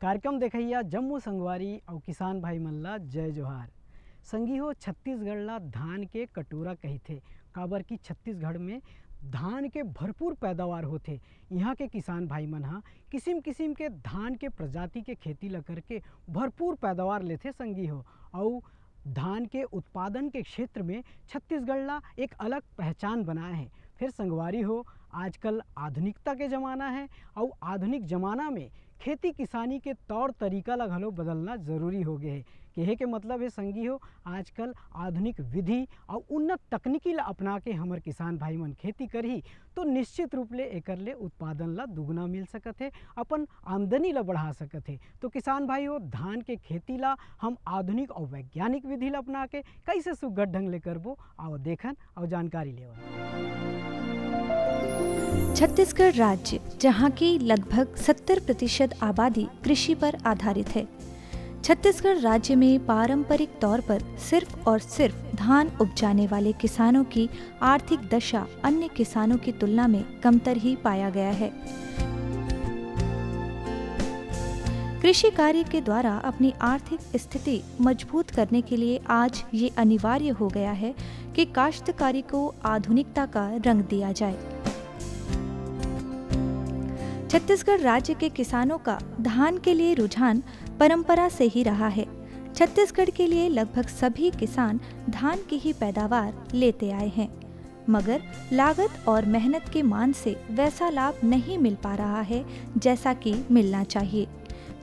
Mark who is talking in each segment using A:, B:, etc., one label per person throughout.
A: कार्यक्रम देखैया जम्मू संगवारी और किसान भाई मन ला जय जोहार। संगी हो छत्तीसगढ़ ला धान के कटोरा कहथे, काबर की छत्तीसगढ़ में धान के भरपूर पैदावार होथे। यहाँ के किसान भाई मन हा किसिम किसिम के धान के प्रजाति के खेती ला करके भरपूर पैदावार लेथे संगी हो। और धान के उत्पादन के क्षेत्र में छत्तीसगढ़ ला एक अलग पहचान बनाए है। फिर संगवारी हो, आजकल आधुनिकता के ज़माना है और आधुनिक ज़माना में खेती किसानी के तौर तरीका ला घलो बदलना ज़रूरी हो गए है। कहे के मतलब है संगी हो, आजकल आधुनिक विधि और उन्नत तकनीकी ला अपना के हमर किसान भाई मन खेती करही तो निश्चित रूप ले एकर ले उत्पादन ला दुगना मिल सकत है, अपन आमदनी ला बढ़ा सकत है। तो किसान भाई हो, धान के खेती ला हम आधुनिक और वैज्ञानिक विधि ला अपना के कैसे सुघड़ ढंग ले करबो, आओ देखन और जानकारी लेवन।
B: छत्तीसगढ़ राज्य, जहाँ की लगभग 70% आबादी कृषि पर आधारित है। छत्तीसगढ़ राज्य में पारंपरिक तौर पर सिर्फ और सिर्फ धान उपजाने वाले किसानों की आर्थिक दशा अन्य किसानों की तुलना में कमतर ही पाया गया है। कृषि कार्य के द्वारा अपनी आर्थिक स्थिति मजबूत करने के लिए आज ये अनिवार्य हो गया है कि काश्तकारी को आधुनिकता का रंग दिया जाए। छत्तीसगढ़ राज्य के किसानों का धान के लिए रुझान परंपरा से ही रहा है। छत्तीसगढ़ के लिए लगभग सभी किसान धान की ही पैदावार लेते आए हैं, मगर लागत और मेहनत के मान से वैसा लाभ नहीं मिल पा रहा है जैसा कि मिलना चाहिए।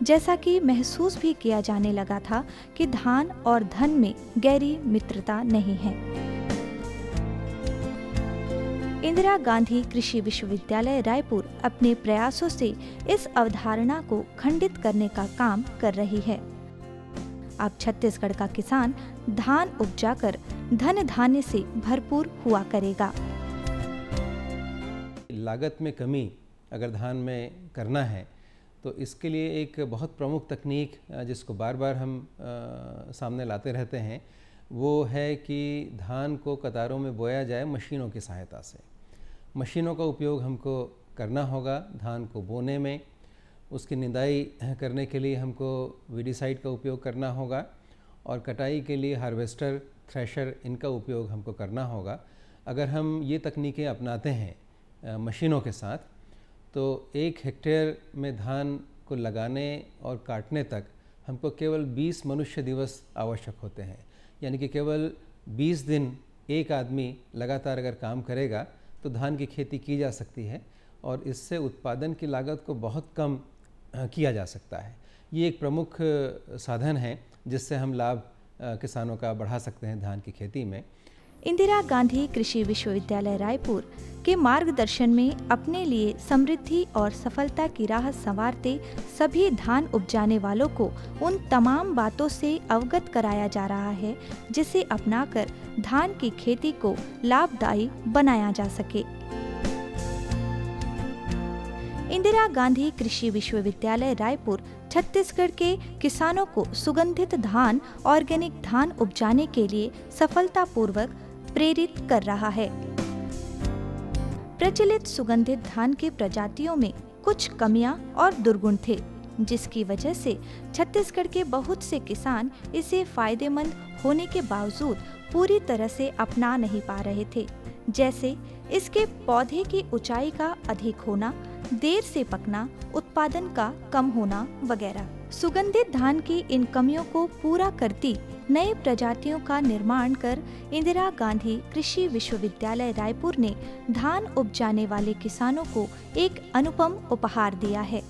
B: जैसा कि महसूस भी किया जाने लगा था कि धान और धन में गहरी मित्रता नहीं है। इंदिरा गांधी कृषि विश्वविद्यालय रायपुर अपने प्रयासों से इस अवधारणा को खंडित करने का काम कर रही है। अब छत्तीसगढ़ का किसान धान उपजाकर धन धान्य से भरपूर हुआ करेगा।
C: लागत में कमी अगर धान में करना है तो इसके लिए एक बहुत प्रमुख तकनीक जिसको बार बार हम सामने लाते रहते हैं, वो है कि धान को कतारों में बोया जाए मशीनों की सहायता से। मशीनों का उपयोग हमको करना होगा धान को बोने में। उसकी निदाई करने के लिए हमको वीडीसाइड का उपयोग करना होगा और कटाई के लिए हार्वेस्टर, थ्रेशर, इनका उपयोग हमको करना होगा। अगर हम ये तकनीकें अपनाते हैं मशीनों के साथ, तो 1 हेक्टेयर में धान को लगाने और काटने तक हमको केवल 20 मनुष्य दिवस आवश्यक होते हैं। यानी कि केवल 20 दिन एक आदमी लगातार अगर काम करेगा तो धान की खेती की जा सकती है और इससे उत्पादन की लागत को बहुत कम किया जा सकता है। ये एक प्रमुख साधन है जिससे हम लाभ किसानों का बढ़ा सकते हैं धान की खेती में।
B: इंदिरा गांधी कृषि विश्वविद्यालय रायपुर के मार्गदर्शन में अपने लिए समृद्धि और सफलता की राह संवारते सभी धान उपजाने वालों को उन तमाम बातों से अवगत कराया जा रहा है जिसे अपनाकर धान की खेती को लाभदायी बनाया जा सके। इंदिरा गांधी कृषि विश्वविद्यालय रायपुर छत्तीसगढ़ के किसानों को सुगंधित धान, ऑर्गेनिक धान उपजाने के लिए सफलतापूर्वक प्रेरित कर रहा है। प्रचलित सुगंधित धान के प्रजातियों में कुछ कमियां और दुर्गुण थे, जिसकी वजह से छत्तीसगढ़ के बहुत से किसान इसे फायदेमंद होने के बावजूद पूरी तरह से अपना नहीं पा रहे थे। जैसे इसके पौधे की ऊंचाई का अधिक होना, देर से पकना, उत्पादन का कम होना वगैरह। सुगंधित धान की इन कमियों को पूरा करती नए प्रजातियों का निर्माण कर इंदिरा गांधी कृषि विश्वविद्यालय रायपुर ने धान उपजाने वाले किसानों को एक अनुपम उपहार दिया है।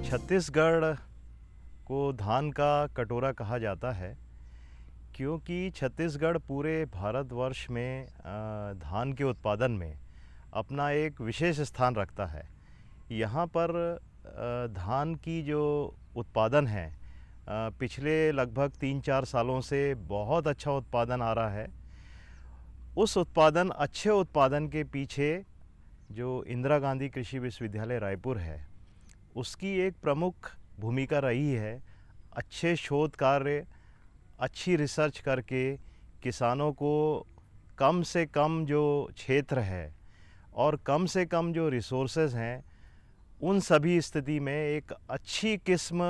D: छत्तीसगढ़ को धान का कटोरा कहा जाता है क्योंकि छत्तीसगढ़ पूरे भारतवर्ष में धान के उत्पादन में अपना एक विशेष स्थान रखता है। यहाँ पर धान की जो उत्पादन है पिछले लगभग 3-4 सालों से बहुत अच्छा उत्पादन आ रहा है। उस अच्छे उत्पादन के पीछे जो इंदिरा गांधी कृषि विश्वविद्यालय रायपुर है, उसकी एक प्रमुख भूमिका रही है। अच्छे शोध कार्य, अच्छी रिसर्च करके किसानों को कम से कम जो क्षेत्र है और कम से कम जो रिसोर्सेज हैं उन सभी स्थिति में एक अच्छी किस्म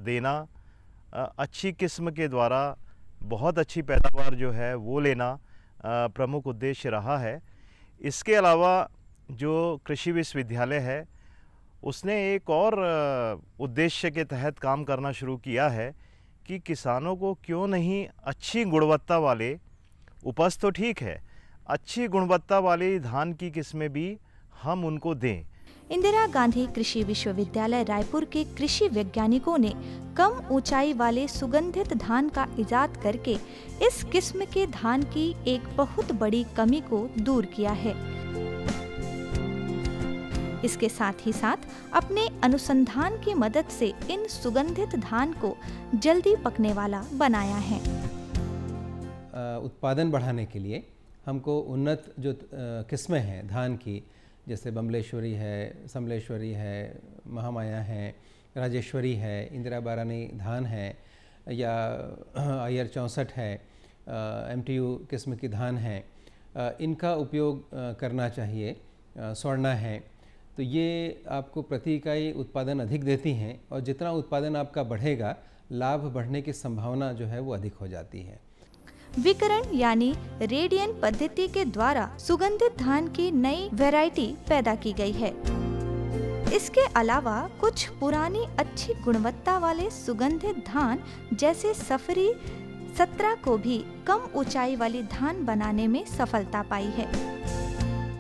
D: देना, अच्छी किस्म के द्वारा बहुत अच्छी पैदावार जो है वो लेना प्रमुख उद्देश्य रहा है। इसके अलावा जो कृषि विश्वविद्यालय है उसने एक और उद्देश्य के तहत काम करना शुरू किया है कि किसानों को क्यों नहीं अच्छी गुणवत्ता वाले, उपज तो ठीक है, अच्छी गुणवत्ता वाले धान की किस्में भी हम उनको दें।
B: इंदिरा गांधी कृषि विश्वविद्यालय रायपुर के कृषि वैज्ञानिकों ने कम ऊंचाई वाले सुगंधित धान का इजाद करके इस किस्म के धान की एक बहुत बड़ी कमी को दूर किया है। इसके साथ ही साथ अपने अनुसंधान की मदद से इन सुगंधित धान को जल्दी पकने वाला बनाया है।
C: उत्पादन बढ़ाने के लिए हमको उन्नत जो किस्में हैं धान की, जैसे बमलेश्वरी है, समलेश्वरी है, महामाया है, राजेश्वरी है, इंदिरा बारानी धान है, या आयर 64 है, MTU किस्म की धान है, इनका उपयोग करना चाहिए। स्वर्णा है, तो ये आपको प्रति इकाई उत्पादन अधिक देती हैं और जितना उत्पादन आपका बढ़ेगा लाभ बढ़ने की संभावना जो है वो अधिक हो जाती है।
B: विकरण यानी रेडियन पद्धति के द्वारा सुगंधित धान की नई वैरायटी पैदा की गई है। इसके अलावा कुछ पुरानी अच्छी गुणवत्ता वाले सुगंधित धान जैसे सफरी 17 को भी कम ऊंचाई वाली धान बनाने में सफलता पाई है।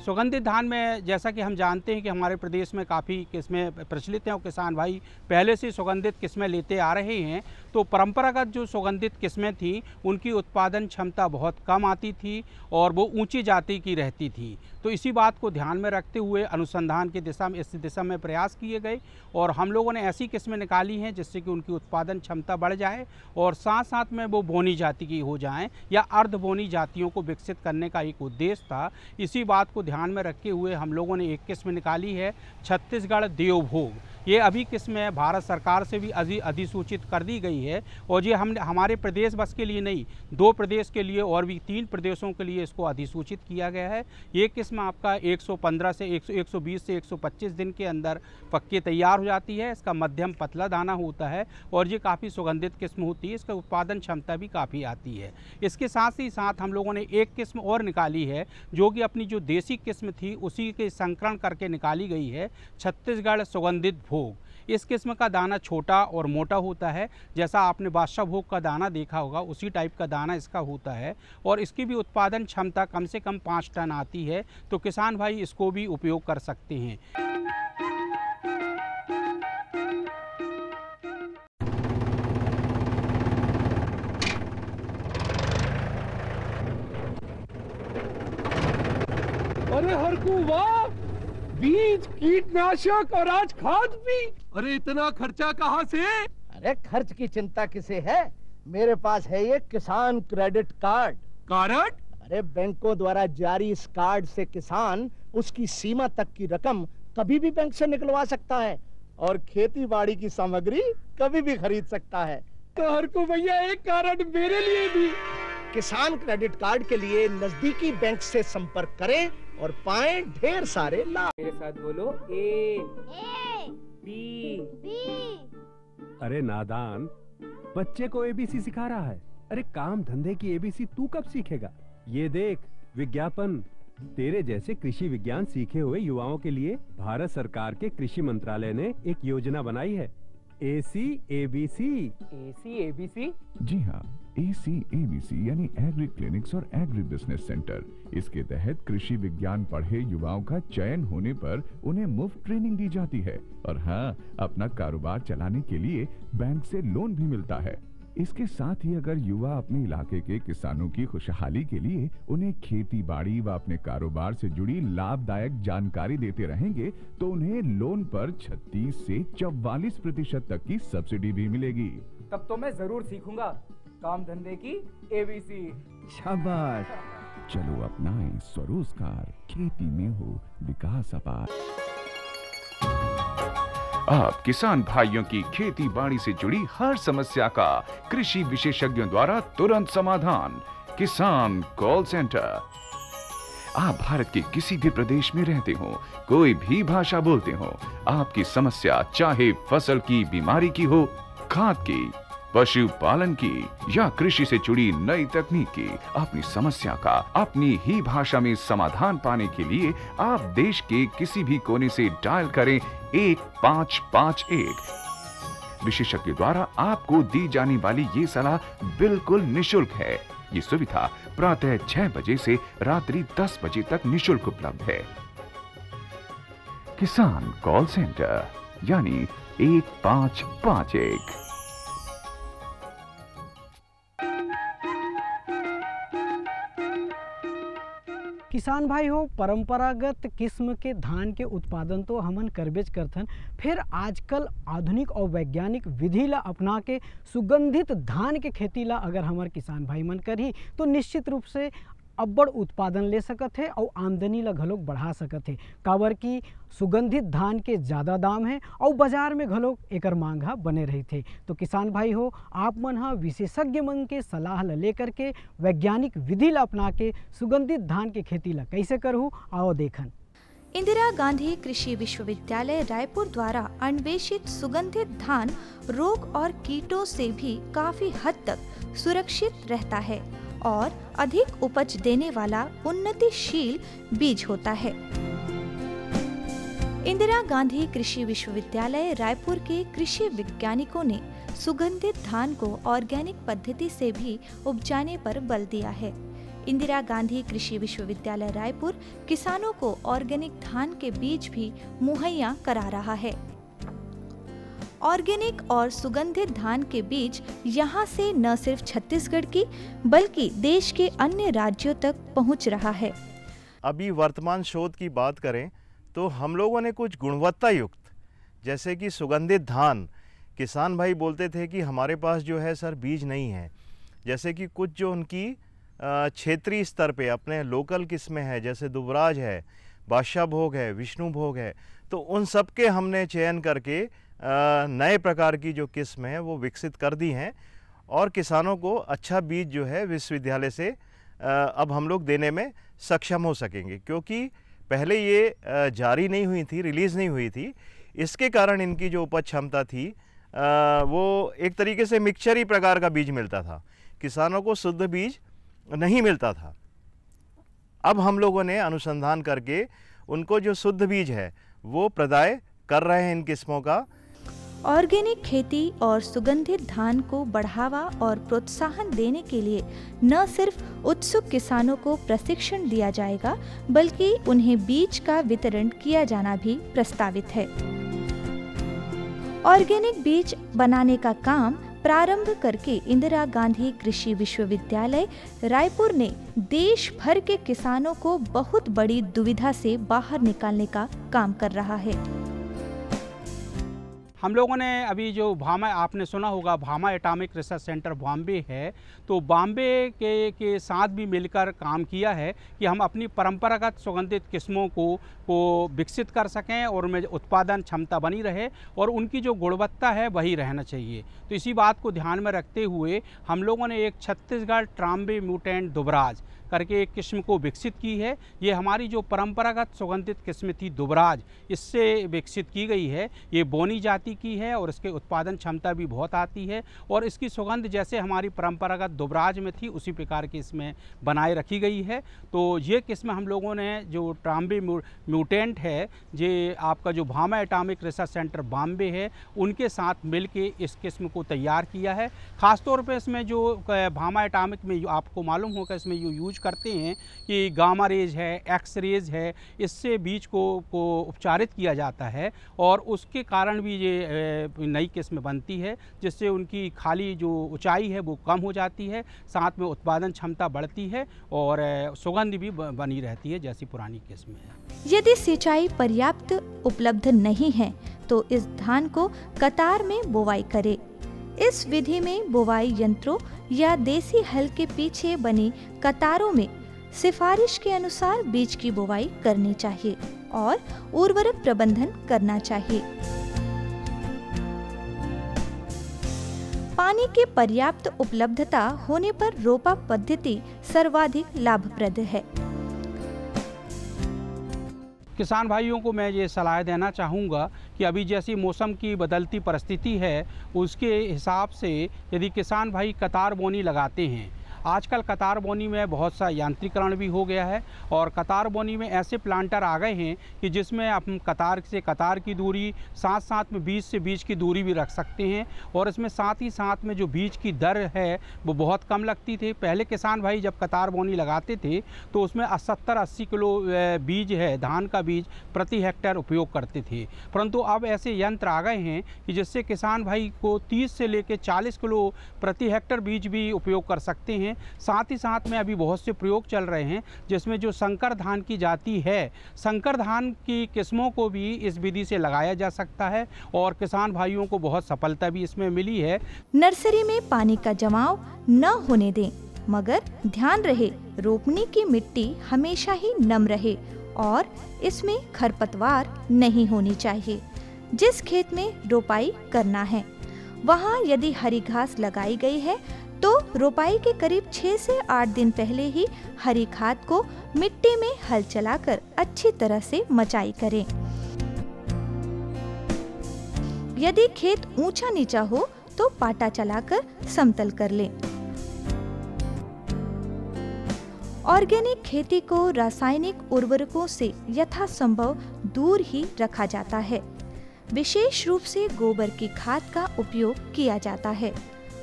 E: सुगंधित धान में जैसा कि हम जानते हैं कि हमारे प्रदेश में काफ़ी किस्में प्रचलित हैं और किसान भाई पहले से सुगंधित किस्में लेते आ रहे हैं। तो परंपरागत जो सुगंधित किस्में थी उनकी उत्पादन क्षमता बहुत कम आती थी और वो ऊंची जाति की रहती थी। तो इसी बात को ध्यान में रखते हुए अनुसंधान की दिशा में इस दिशा में प्रयास किए गए और हम लोगों ने ऐसी किस्में निकाली हैं जिससे कि उनकी उत्पादन क्षमता बढ़ जाए और साथ साथ में वो बोनी जाति की हो जाएं या अर्ध बोनी जातियों को विकसित करने का एक उद्देश्य था। इसी बात को ध्यान में रखते हुए हम लोगों ने एक किस्म निकाली है छत्तीसगढ़ देवभोग। ये अभी किस्म भारत सरकार से भी अधिसूचित कर दी गई है और ये हम हमारे प्रदेश बस के लिए नहीं, 2 प्रदेश के लिए और भी 3 प्रदेशों के लिए इसको अधिसूचित किया गया है। ये किस्म आपका 115 से 120 से 125 दिन के अंदर पक के तैयार हो जाती है। इसका मध्यम पतला दाना होता है और ये काफ़ी सुगंधित किस्म होती है। इसका उत्पादन क्षमता भी काफ़ी आती है। इसके साथ ही साथ हम लोगों ने एक किस्म और निकाली है जो कि अपनी जो देसी किस्म थी उसी के संकरण करके निकाली गई है, छत्तीसगढ़ सुगंधित भोग। इस किस्म का दाना छोटा और मोटा होता है, जैसा आपने बादशाह भोग का दाना देखा होगा उसी टाइप का दाना इसका होता है और इसकी भी उत्पादन क्षमता कम से कम 5 टन आती है। तो किसान भाई इसको भी उपयोग कर सकते हैं।
F: अरे हरकू वाह, बीज, कीटनाशक और आज खाद भी। अरे इतना खर्चा कहाँ से?
G: अरे खर्च की चिंता किसे है, मेरे पास है ये किसान क्रेडिट कार्ड।
F: कार्ड?
G: अरे बैंकों द्वारा जारी इस कार्ड से किसान उसकी सीमा तक की रकम कभी भी बैंक से निकलवा सकता है और खेती बाड़ी की सामग्री कभी भी खरीद सकता है।
F: तो हरकू भैया एक कार्ड मेरे लिए भी।
G: किसान क्रेडिट कार्ड के लिए नजदीकी बैंक से संपर्क करें और पाएं ढेर सारे लाभ।
F: मेरे साथ बोलो ए
H: बी।
I: अरे नादान, बच्चे को एबीसी सिखा रहा है। अरे काम धंधे की एबीसी तू कब सीखेगा? ये देख विज्ञापन, तेरे जैसे कृषि विज्ञान सीखे हुए युवाओं के लिए भारत सरकार के कृषि मंत्रालय ने एक योजना बनाई है, ACABC।
F: ACABC?
J: जी हाँ, ACABC यानी एग्री क्लिनिक्स और एग्री बिजनेस सेंटर। इसके तहत कृषि विज्ञान पढ़े युवाओं का चयन होने पर उन्हें मुफ्त ट्रेनिंग दी जाती है और हाँ, अपना कारोबार चलाने के लिए बैंक से लोन भी मिलता है। इसके साथ ही अगर युवा अपने इलाके के किसानों की खुशहाली के लिए उन्हें खेती बाड़ी व अपने कारोबार से जुड़ी लाभदायक जानकारी देते रहेंगे तो उन्हें लोन पर 36 से 44% तक की सब्सिडी भी मिलेगी।
F: तब तो मैं जरूर सीखूंगा काम धंधे की ABC।
J: शाबाश, चलो अपनाएं स्वरोजगार, खेती में हो विकास अपार।
K: आप किसान भाइयों की खेती बाड़ी से जुड़ी हर समस्या का कृषि विशेषज्ञों द्वारा तुरंत समाधान। किसान कॉल सेंटर आप भारत के किसी भी प्रदेश में रहते हो, कोई भी भाषा बोलते हो, आपकी समस्या चाहे फसल की बीमारी की हो, खाद की, पशुपालन की या कृषि से जुड़ी नई तकनीक की, अपनी समस्या का अपनी ही भाषा में समाधान पाने के लिए आप देश के किसी भी कोने से डायल करें 1551। विशेषज्ञ द्वारा आपको दी जाने वाली ये सलाह बिल्कुल निशुल्क है। ये सुविधा प्रातः 6 बजे से रात्रि 10 बजे तक निशुल्क उपलब्ध है। किसान कॉल सेंटर यानी 1551।
A: किसान भाई हो, परंपरागत किस्म के धान के उत्पादन तो हमन करबेज करथन, फिर आजकल आधुनिक और वैज्ञानिक विधि ला अपना के सुगंधित धान के खेती ला अगर हमार किसान भाई मन करही तो निश्चित रूप से अब्बड़ उत्पादन ले सकत है और आमदनी ला घलोक बढ़ा सकत है। काबर की सुगंधित धान के ज़्यादा दाम है और बाजार में घलोक एकर मांग बने रही थे। तो किसान भाई हो, आप मन विशेषज्ञ मन के सलाह ला लेकर के वैज्ञानिक विधि ला अपना के सुगंधित धान के खेती ला कैसे करहूँ आओ देखन।
B: इंदिरा गांधी कृषि विश्वविद्यालय रायपुर द्वारा अन्वेषित सुगंधित धान रोग और कीटों से भी काफी हद तक सुरक्षित रहता है और अधिक उपज देने वाला उन्नतिशील बीज होता है। इंदिरा गांधी कृषि विश्वविद्यालय रायपुर के कृषि वैज्ञानिकों ने सुगंधित धान को ऑर्गेनिक पद्धति से भी उपजाने पर बल दिया है। इंदिरा गांधी कृषि विश्वविद्यालय रायपुर किसानों को ऑर्गेनिक धान के बीज भी मुहैया करा रहा है। ऑर्गेनिक और सुगंधित धान के बीज यहां से न सिर्फ छत्तीसगढ़ की बल्कि देश के अन्य राज्यों तक पहुंच रहा है।
D: अभी वर्तमान शोध की बात करें तो हम लोगों ने कुछ गुणवत्ता युक्त जैसे कि सुगंधित धान, किसान भाई बोलते थे कि हमारे पास जो है सर बीज नहीं है, जैसे कि कुछ जो उनकी क्षेत्रीय स्तर पे अपने लोकल किस्में हैं, जैसे दुबराज है, बादशाह भोग है, विष्णु भोग है, तो उन सब के हमने चयन करके नए प्रकार की जो किस्म है वो विकसित कर दी हैं और किसानों को अच्छा बीज जो है विश्वविद्यालय से अब हम लोग देने में सक्षम हो सकेंगे, क्योंकि पहले ये जारी नहीं हुई थी, रिलीज़ नहीं हुई थी। इसके कारण इनकी जो उपज क्षमता थी वो एक तरीके से मिक्सचर ही प्रकार का बीज मिलता था, किसानों को शुद्ध बीज नहीं मिलता था। अब हम लोगों ने अनुसंधान करके उनको जो शुद्ध बीज है वो प्रदाय कर रहे हैं इन किस्मों का।
B: ऑर्गेनिक खेती और सुगंधित धान को बढ़ावा और प्रोत्साहन देने के लिए न सिर्फ उत्सुक किसानों को प्रशिक्षण दिया जाएगा बल्कि उन्हें बीज का वितरण किया जाना भी प्रस्तावित है। ऑर्गेनिक बीज बनाने का काम प्रारंभ करके इंदिरा गांधी कृषि विश्वविद्यालय रायपुर ने देश भर के किसानों को बहुत बड़ी दुविधा से बाहर निकालने का काम कर रहा है।
E: हम लोगों ने अभी जो भामा, आपने सुना होगा Bhama atomic research centre Bombay है, तो बॉम्बे के साथ भी मिलकर काम किया है कि हम अपनी परंपरागत सुगंधित किस्मों को विकसित कर सकें और उनमें उत्पादन क्षमता बनी रहे और उनकी जो गुणवत्ता है वही रहना चाहिए। तो इसी बात को ध्यान में रखते हुए हम लोगों ने एक छत्तीसगढ़ ट्राम्बे म्यूटेंट दुबराज करके एक किस्म को विकसित की है। ये हमारी जो परंपरागत सुगंधित किस्म थी दुबराज, इससे विकसित की गई है। ये बोनी जाति की है और इसके उत्पादन क्षमता भी बहुत आती है और इसकी सुगंध जैसे हमारी परंपरागत दुबराज में थी उसी प्रकार की इसमें बनाए रखी गई है। तो ये किस्म हम लोगों ने जो ट्राम्बे म्यूटेंट है, ये आपका जो Bhama atomic research centre Bombay है उनके साथ मिल के इस किस्म को तैयार किया है। ख़ासतौर पर इसमें जो भामा एटॉमिक में आपको मालूम होगा इसमें जो यूज करते हैं कि गामा रेज है, एक्स रेज है, इससे बीज को उपचारित किया जाता है और उसके कारण भी ये नई किस्म बनती है, जिससे उनकी खाली जो ऊंचाई है वो कम हो जाती है, साथ में उत्पादन क्षमता बढ़ती है और सुगंध भी बनी रहती है जैसी पुरानी किस्म है।
B: यदि सिंचाई पर्याप्त उपलब्ध नहीं है तो इस धान को कतार में बुवाई करें। इस विधि में बुवाई यंत्रों या देसी हल के पीछे बनी कतारों में सिफारिश के अनुसार बीज की बुवाई करनी चाहिए और उर्वरक प्रबंधन करना चाहिए। पानी की पर्याप्त उपलब्धता होने पर रोपा पद्धति सर्वाधिक लाभप्रद है।
E: किसान भाइयों को मैं ये सलाह देना चाहूँगा कि अभी जैसी मौसम की बदलती परिस्थिति है उसके हिसाब से यदि किसान भाई कतार बोनी लगाते हैं, आजकल कतार बोनी में बहुत सा यांत्रिकरण भी हो गया है और कतार बोनी में ऐसे प्लांटर आ गए हैं कि जिसमें हम कतार से कतार की दूरी साथ साथ में बीज से बीज की दूरी भी रख सकते हैं और इसमें साथ ही साथ में जो बीज की दर है वो बहुत कम लगती थी। पहले किसान भाई जब कतार बोनी लगाते थे तो उसमें 70-80 किलो बीज है धान का बीज प्रति हेक्टेयर उपयोग करते थे, परंतु अब ऐसे यंत्र आ गए हैं कि जिससे किसान भाई को 30 से लेकर 40 किलो प्रति हेक्टेयर बीज भी उपयोग कर सकते हैं। साथ ही साथ में अभी बहुत से प्रयोग चल रहे हैं जिसमें जो संकर धान की जाति है, संकर धान की किस्मों को भी इस विधि से लगाया जा सकता है और किसान भाइयों को बहुत सफलता भी इसमें मिली है।
B: नर्सरी में पानी का जमाव न होने दें, मगर ध्यान रहे रोपनी की मिट्टी हमेशा ही नम रहे और इसमें खरपतवार नहीं होनी चाहिए। जिस खेत में रोपाई करना है वहाँ यदि हरी घास लगाई गई है तो रोपाई के करीब 6 से 8 दिन पहले ही हरी खाद को मिट्टी में हल चलाकर अच्छी तरह से मचाई करें। यदि खेत ऊंचा नीचा हो तो पाटा चलाकर समतल कर लें। ऑर्गेनिक खेती को रासायनिक उर्वरकों से यथासंभव दूर ही रखा जाता है। विशेष रूप से गोबर की खाद का उपयोग किया जाता है।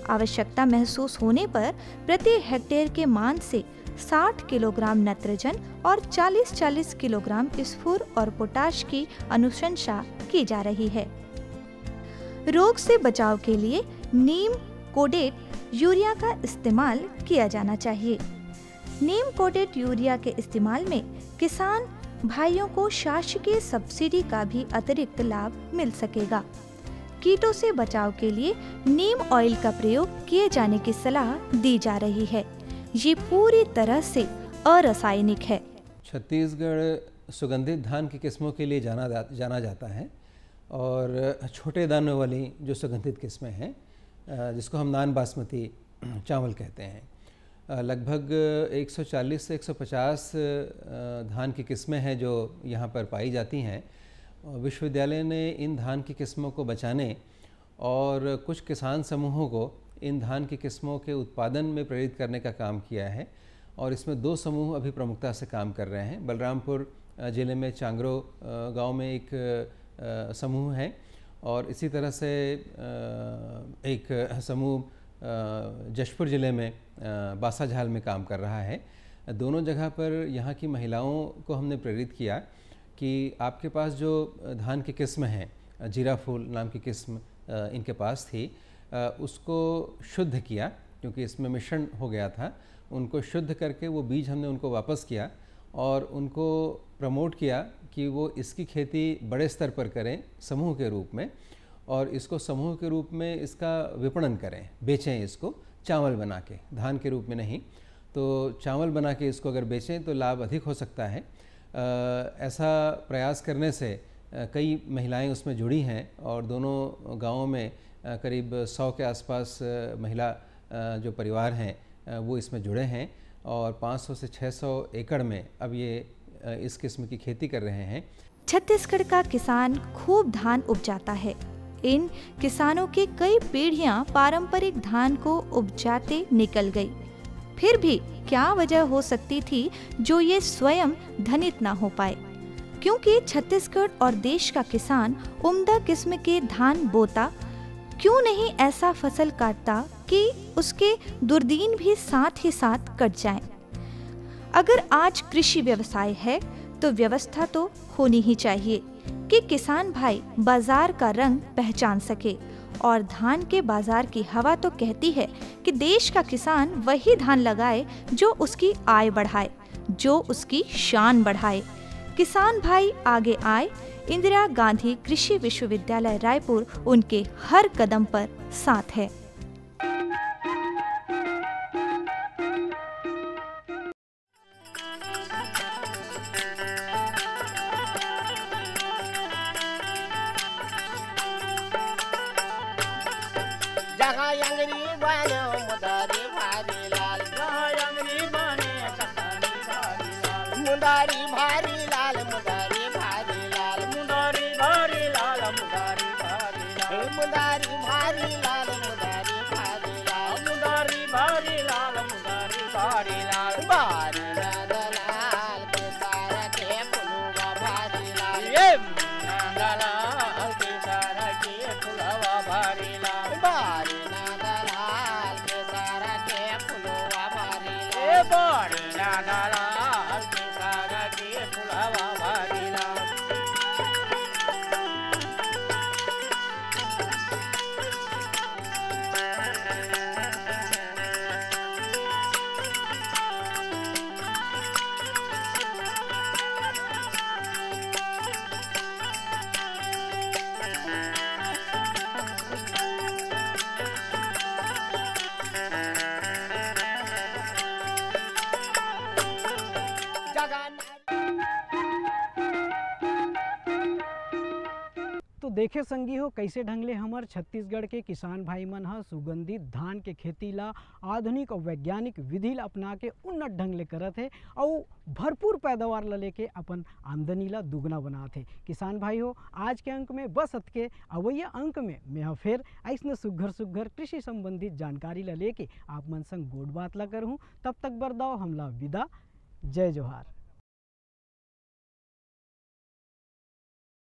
B: आवश्यकता महसूस होने पर प्रति हेक्टेयर के मान से 60 किलोग्राम नत्रजन और 40-40 किलोग्राम स्फूर और पोटाश की अनुशंसा की जा रही है। रोग से बचाव के लिए नीम कोडेट यूरिया का इस्तेमाल किया जाना चाहिए। नीम कोडेट यूरिया के इस्तेमाल में किसान भाइयों को शासकीय सब्सिडी का भी अतिरिक्त लाभ मिल सकेगा। कीटों से बचाव के लिए नीम ऑयल का प्रयोग किए जाने की सलाह दी जा रही है। ये पूरी तरह से अरासायनिक है।
C: छत्तीसगढ़ सुगंधित धान की किस्मों के लिए जाना जाता है और छोटे दानों वाली जो सुगंधित किस्में हैं जिसको हम नान बासमती चावल कहते हैं, लगभग 140 से 150 धान की किस्में हैं जो यहाँ पर पाई जाती हैं। विश्वविद्यालय ने इन धान की किस्मों को बचाने और कुछ किसान समूहों को इन धान की किस्मों के उत्पादन में प्रेरित करने का काम किया है और इसमें 2 समूह अभी प्रमुखता से काम कर रहे हैं। बलरामपुर ज़िले में चांगरो गांव में एक समूह है और इसी तरह से एक समूह जशपुर ज़िले में बासाझाल में काम कर रहा है। दोनों जगह पर यहाँ की महिलाओं को हमने प्रेरित किया कि आपके पास जो धान की किस्म हैं, जीरा फूल नाम की किस्म इनके पास थी, उसको शुद्ध किया क्योंकि इसमें मिश्रण हो गया था। उनको शुद्ध करके वो बीज हमने उनको वापस किया और उनको प्रमोट किया कि वो इसकी खेती बड़े स्तर पर करें समूह के रूप में और इसको समूह के रूप में इसका विपणन करें, बेचें इसको चावल बना के, धान के रूप में नहीं। तो चावल बना के इसको अगर बेचें तो लाभ अधिक हो सकता है। ऐसा प्रयास करने से कई महिलाएं उसमें जुड़ी हैं और दोनों गांवों में करीब 100 के आसपास महिला जो परिवार हैं वो इसमें जुड़े हैं और 500 से 600 एकड़ में अब ये इस किस्म की खेती कर रहे हैं।
B: छत्तीसगढ़ का किसान खूब धान उपजाता है। इन किसानों की कई पीढ़ियां पारंपरिक धान को उपजाते निकल गई, फिर भी क्या वजह हो सकती थी जो ये स्वयं धनित ना हो पाए? क्योंकि छत्तीसगढ़ और देश का किसान उम्दा किस्म के धान बोता, क्यों नहीं ऐसा फसल काटता कि उसके दुर्दीन भी साथ ही साथ कट जाएं? अगर आज कृषि व्यवसाय है तो व्यवस्था तो होनी ही चाहिए कि किसान भाई बाजार का रंग पहचान सके। और धान के बाजार की हवा तो कहती है कि देश का किसान वही धान लगाए जो उसकी आय बढ़ाए, जो उसकी शान बढ़ाए। किसान भाई आगे आए। इंदिरा गांधी कृषि विश्वविद्यालय रायपुर उनके हर कदम पर साथ है।
L: मुदारी भारी लाल मुदारी
A: तो देखे संगी हो कैसे ढंगले हमार छत्तीसगढ़ के किसान भाई मन ह सुगंधित धान के खेती ला आधुनिक और वैज्ञानिक विधि ला अपना के उन्नत ढंग ले करत है और भरपूर पैदावार ला लेके अपन आमदनी ला दुगना बनात है। किसान भाई हो, आज के अंक में बस के अवैया अंक में मैं फिर ऐसने सुघर सुघर कृषि संबंधित जानकारी ला लेके आप मन संग गोड बात ला करूँ। तब तक बरदाओ हमला विदा। जय जोहार।